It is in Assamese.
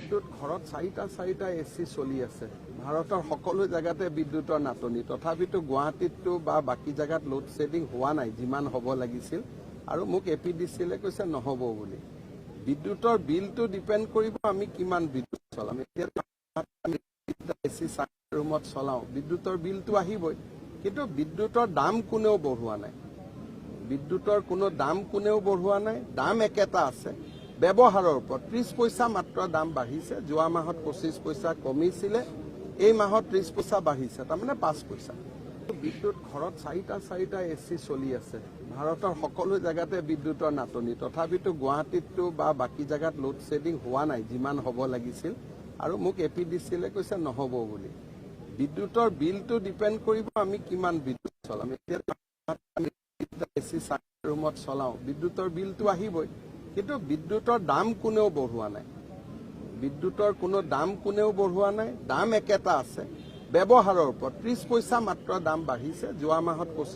বিদ্যুৎ ঘৰত চাৰিটা এচি চলি আছে। ভাৰতৰ সকলো জায়গাতে বিদ্যুতৰ নাটনি, তথাপিতো গুৱাহাটীতটো বা বাকী জায়গাত লোড শেডিং হোৱা নাই যিমান হ'ব লাগিছিল। আৰু মোক এপিডিচিএলে কৈছে নহ'ব বুলি। বিদ্যুতৰ বিলটো ডিপেণ্ড কৰিব আমি কিমান বিদ্যুৎ চলাম। এতিয়া এচি ৰুমত চলাওঁ, বিদ্যুতৰ বিলটো আহিবই, কিন্তু বিদ্যুতৰ দাম কোনেও বঢ়োৱা নাই। বিদ্যুতৰ কোনো দাম কোনেও বঢ়োৱা নাই, দাম একেটা আছে। ব্যৱহাৰৰ ওপৰত 30 পইচা মাত্ৰ দাম বাঢ়িছে। যোৱা মাহত 25 পইচা কমিছিলে, এই মাহত 30 পইচা বাঢ়িছে, তাৰমানে 5 পইচা। বিদ্যুৎ ঘৰত চাৰিটা এচি চলি আছে। ভাৰতৰ সকলো জায়গাতে বিদ্যুতৰ নাটনি, তথাপিতো গুৱাহাটীতটো বা বাকী জায়গাত লোড শেডিং হোৱা নাই যিমান হ'ব লাগিছিল। আৰু মোক এপিডিচিএলে কৈছে নহ'ব বুলি। বিদ্যুতৰ বিলটো ডিপেণ্ড কৰিব আমি কিমান বিদ্যুৎ চলাম। এতিয়া এচি ৰুমত চলাওঁ, বিদ্যুতৰ বিলটো আহিবই, কিন্তু বিদ্যুতৰ দাম কোনেও বঢ়োৱা নাই। বিদ্যুতৰ কোনো দাম কোনেও বঢ়োৱা নাই, দাম একেটা আছে। ব্যৱহাৰৰ ওপৰত 30 পইচা মাত্ৰ দাম বাঢ়িছে। যোৱা মাহত